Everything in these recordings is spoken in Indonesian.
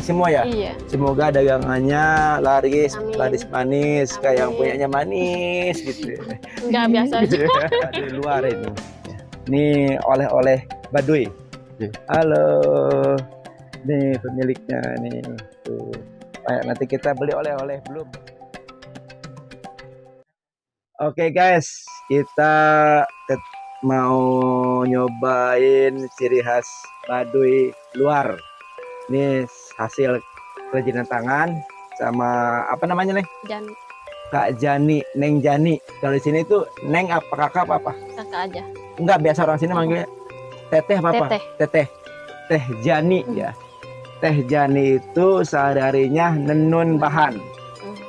semua ya. Iya. Semoga dagangannya laris, Amin. laris manis, Amin. kayak yang punyanya manis gitu. Enggak, biasa aja. Di luar ini. Ini oleh-oleh Baduy. Halo, nih pemiliknya nih. Tuh. Kayak nanti kita beli oleh-oleh belum? Oke guys, kita mau nyobain ciri khas Baduy luar. Ini hasil kerajinan tangan sama apa namanya nih? Jangan Kak Jani, Neng Jani. Kalau di sini tuh Neng apa kakak apa? kakak aja. Enggak, biasa orang sini manggilnya Teteh apa? Teteh. Teteh. Teh Jani ya. Teh Jani itu sehari-harinya nenun bahan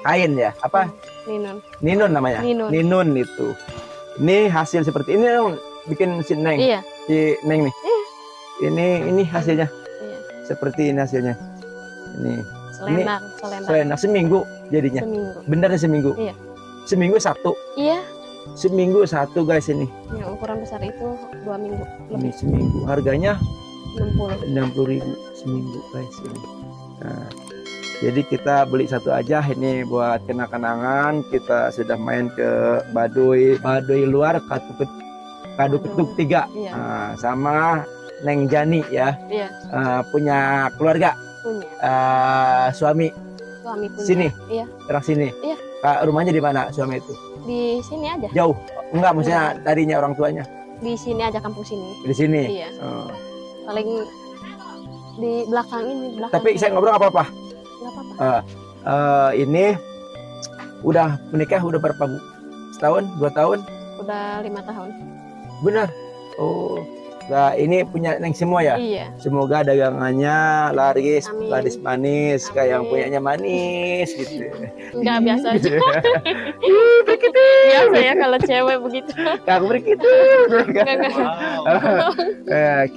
kain ya. Apa? Ninun. Ninun namanya. Ninun. Ninun itu. Ini hasil seperti ini dong bikin si Neng. Iya. Si Neng nih. Ini hasilnya. Iya. Seperti ini hasilnya. Ini. Selendang. Selendang seminggu jadinya. Seminggu. Benernya seminggu. Iya. Seminggu satu. Iya. Seminggu satu guys ini. Yang ukuran besar itu 2 minggu Ini lebih. seminggu. Harganya 60. 60.000 seminggu guys ini. Nah, jadi kita beli satu aja ini buat kenang-kenangan. Kita sudah main ke Baduy luar Kadu Ketuk 3. Iya. Nah, sama Neng Jani ya. Iya. Punya keluarga, Punya. suami Suami punya. sini. Iya. Orang sini. Iya. Rumahnya di mana suami itu? Di sini aja. Jauh? Enggak, maksudnya tadinya orang tuanya Di sini aja, kampung sini. di sini. Iya. Oh. Paling di belakang ini, belakang. Tapi saya ngobrol nggak apa-apa. Nggak apa-apa. Ini udah menikah udah berapa bu? Setahun, 2 tahun? Udah 5 tahun. Benar. Oh, nah ini punya Neng semua ya. Iya. Semoga dagangannya laris, Amin. laris manis, kayak yang Amin. punyanya manis gitu. Enggak, biasa aja. Biasa ya kalau cewek begitu. Kamu begitu. Enggak.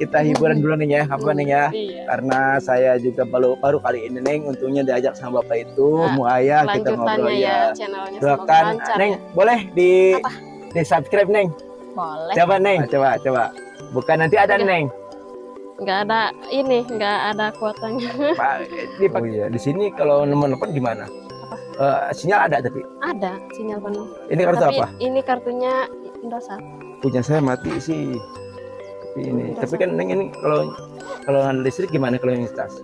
Kita hiburan dulu nih ya, apa nih ya? Iya. Karena saya juga baru kali ini Neng, untungnya diajak sama bapak itu, Nah, mu ayah kita ngobrol Lanjutannya ya, ya. channelnya Doakan semoga lancar Neng, ya. boleh Apa? di subscribe Neng. Boleh. Coba Neng, coba. Bukan nanti ada Oke. Neng. Enggak ada ini, enggak ada kuotanya. Oh iya, di sini kalau nomor-nomor gimana? Sinyal ada tapi. Ada sinyal penuh. Ini kartu Tapi apa? ini kartunya Indosat. Punya saya mati sih. Ini. Tapi kan Neng ini kalau ada listrik gimana kalau yang tas?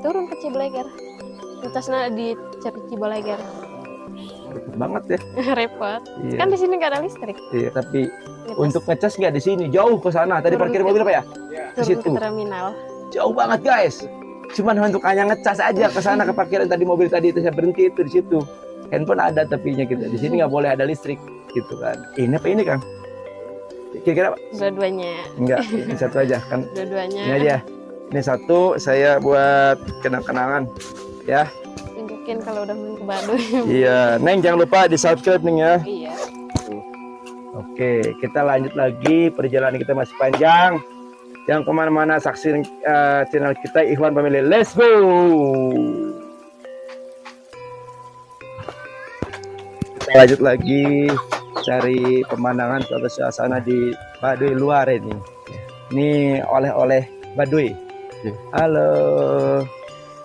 Turun ke Ciboleger. Ngecasnya di Ciboleger. Repot banget ya. Repot. Iya. Kan di sini nggak ada listrik. Iya, tapi Ngecas. untuk ngecas nggak di sini, jauh ke sana. Tadi Turun parkir ke- mobil apa ya? Ke turun situ. ke terminal. Jauh banget guys. Cuman untuk hanya ngecas aja ke sana ke parkiran tadi mobil tadi itu saya berhenti itu di situ. Handphone ada tapinya kita. Di sini nggak boleh ada listrik gitu kan. Ini apa ini Kang? Kira-kira apa? Dua-duanya. Enggak, ini satu aja kan. Dua-duanya. Ini aja. Ini satu saya buat kenang-kenangan ya. Tunjukin kalau udah main ke Baduy. Iya, Neng jangan lupa di subscribe Neng ya. Iya. Oke, kita lanjut lagi, perjalanan kita masih panjang. Yang kemana-mana saksikan channel kita Ikhwan Family. Let's go. Kita lanjut lagi cari pemandangan atau suasana di Baduy luar ini. Ini oleh-oleh Baduy. Halo,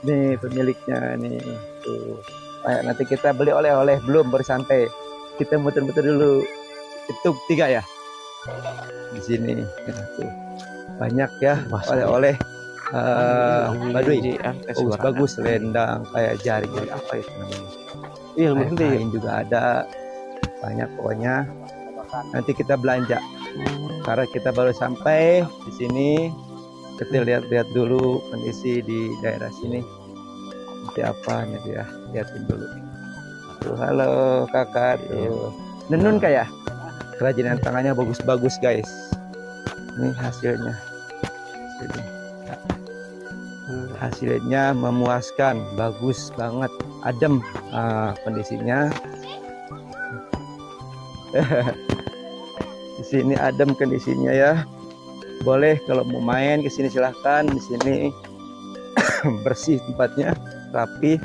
nih pemiliknya nih. Tuh. Nanti kita beli oleh-oleh belum bersantai. Kita muter-muter dulu. Ketuk 3 ya. Di sini. Ya, tuh. Banyak ya oleh-oleh Baduy. Bagus selendang kayak jaring apa itu namanya. Iya, kain juga ada. Banyak pokoknya. Nanti kita belanja. Karena kita baru sampai di sini. Kita lihat-lihat dulu kondisi di daerah sini. Seperti apa nih ya. Lihatin dulu. Tuh, halo kakak tuh. Nenun kayak kerajinan tangannya bagus-bagus guys. Ini hasilnya. Hasilnya memuaskan, bagus banget, adem kondisinya. Di sini adem kondisinya ya. Boleh kalau mau main ke sini silahkan. Di sini bersih tempatnya, rapi.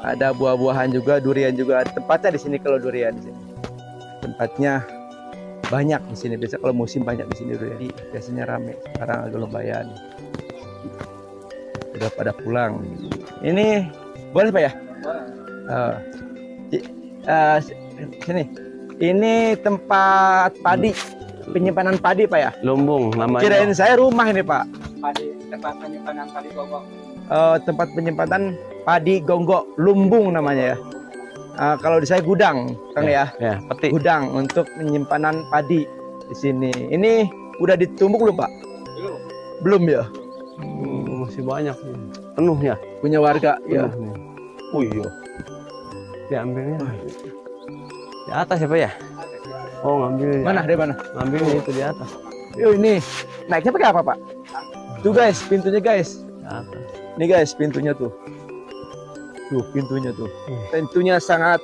Ada buah-buahan juga, durian juga. Tempatnya di sini kalau durian di sini. Tempatnya banyak di sini. Biasa kalau musim banyak di sini, jadi biasanya rame. Sekarang agak lumayan. Udah pada pulang. Ini boleh Pak ya? Oh. Sini. Ini tempat padi, penyimpanan padi Pak ya? Lumbung namanya. Kirain saya rumah ini Pak. Padi, tempat penyimpanan padi gonggok. Tempat penyimpanan padi gonggok, lumbung namanya ya. Kalau di saya gudang, Kang ya. Ya, peti. Gudang untuk penyimpanan padi di sini. Ini udah ditumbuk belum Pak? Belum. Belum ya? Masih banyak. Penuh ya. Punya warga ya. Penuh nih. Oh iya. Diambilnya. Di atas ya Pak ya? Oh ngambil. Mana? Dari mana? Ngambilnya itu di atas. Yo ini naiknya pakai apa Pak? Tuh guys, pintunya guys. Di atas. Nih guys, pintunya tuh. Tuh pintunya tuh. Tentunya sangat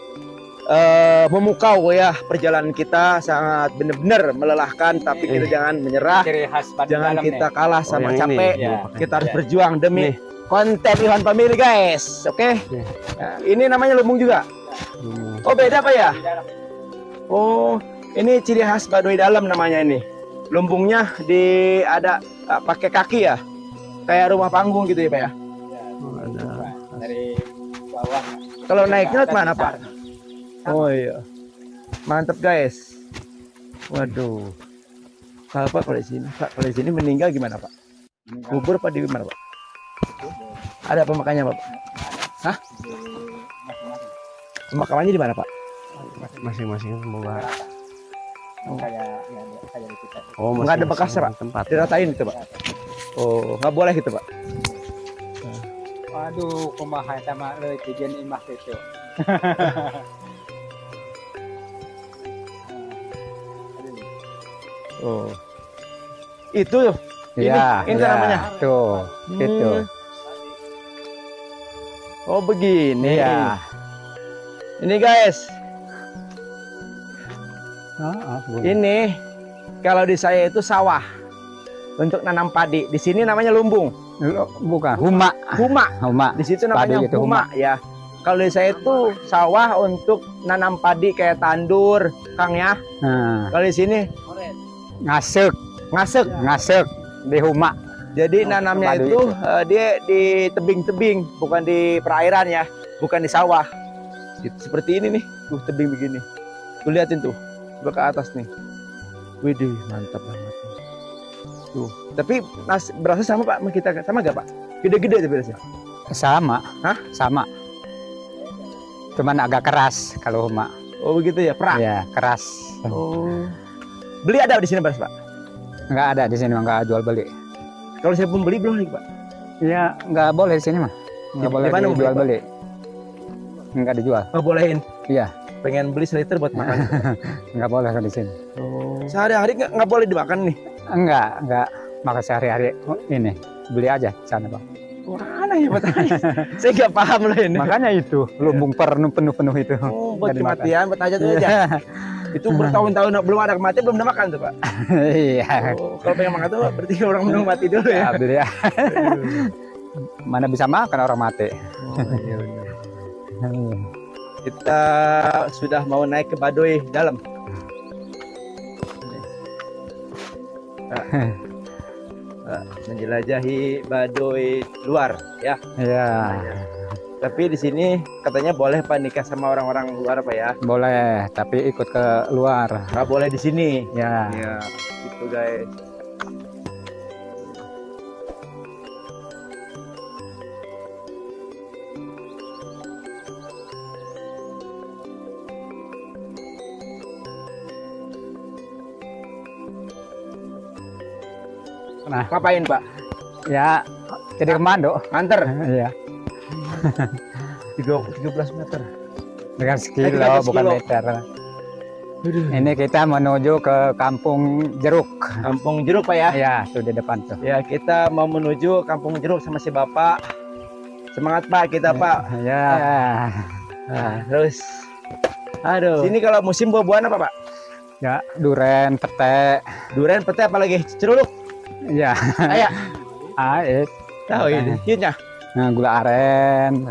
memukau ya, perjalanan kita sangat benar-benar melelahkan, tapi kita jangan menyerah, Ciri khas padi jangan dalam kita nih. kalah sama yang ini. capek. Ya. Kita harus Ya. berjuang demi Nih. konten Iwan Family guys. Oke. Nih. Nah, ini namanya lumbung juga. Lumbung. Oh beda Pak ya? Di dalam. Oh ini ciri khas Baduy Dalam namanya ini. Lumbungnya ada pakai kaki ya, kayak rumah panggung gitu ya Pak ya. Oh, ada. Dari bawah. Kalau naiknya Atas mana besar. Pak? Oh iya, mantep guys. Waduh, Pak kalau di sini, Pak kalau di sini meninggal gimana Pak? Kubur apa di mana Pak? Ada pemakamannya Pak? Hah? Pemakamannya di mana Pak? Masing-masing semoga. Kayak di kita. Oh, Nggak ada masing-masing bekasnya, Pak? Tempat. Diratain gitu Pak? Oh nggak boleh gitu Pak? Aduh, kumaha sama le tujuan imah itu. Oh itu ini namanya. Tuh, itu. Oh begini. Iya. Ini guys. Bu. Ini kalau di saya itu sawah untuk nanam padi. Di sini namanya lumbung. Bukan, huma. Huma. Di situ namanya Padi gitu, huma ya. Kalau di saya itu sawah untuk nanam padi kayak tandur, Kang ya. Nah, Kalau di sini ngasek ngasek. di huma. Jadi nanamnya padi itu dia di tebing-tebing, bukan di perairan ya, bukan di sawah. Seperti ini nih, tuh tebing begini. Tuh liatin tuh, coba ke atas nih. Widih, mantap banget. Tuh, tapi berasa sama Pak, sama kita sama gak Pak? Gede-gede tuh berasa. Sama. Hah? Sama. Cuman agak keras kalau huma. Oh begitu ya, perak. Ya, keras. Oh. Beli ada di sini beras Pak? Enggak ada di sini, enggak jual beli. Kalau saya pun beli belum nih Pak? Iya, enggak boleh di sini mah. Enggak Di boleh mana mau dijual beli, beli. Enggak dijual. Oh bolehin. Iya, Pengen beli seliter buat makan. enggak boleh di sini. Oh. Sehari-hari nggak boleh dimakan nih. Enggak makan sehari-hari. Oh, ini beli aja di sana, Bang. Mana ya Pak? Saya nggak paham loh ini. Makanya itu lumbung penuh itu. Oh, buat Nggak dimakan. kematian, buat aja tuh aja. Itu bertahun-tahun belum ada kematian, belum ada makan tuh Pak. Iya. Oh, kalau pengen makan tuh berarti orang menunggu mati dulu ya. Ya, beli ya. Mana bisa makan orang mati. Oh, iya benar. Kita sudah mau naik ke Baduy Dalam. Menjelajahi Baduy luar ya. Iya. Tapi di sini katanya boleh Pak nikah sama orang-orang luar Pak ya. Boleh, tapi ikut ke luar. Nggak boleh di sini. Ya. Iya, gitu guys. Nah, Ngapain Pak? ya jadi komando. Anter Iya. 13 meter. Dengan 13 sekilo bukan kilo. meter. Ini kita menuju ke Kampung Jeruk. Kampung Jeruk Pak ya. Ya, tuh di depan tuh. Ya kita mau menuju Kampung Jeruk sama si Bapak. Semangat Pak kita Pak. Ya. Nah, terus, aduh. Sini kalau musim buah-buahan apa Pak? Ya, duren, pete. Durian, pete, apalagi ceruluk. Ya. Ayak. Ait. Tahu ini. Yutnya. Nah, gula aren.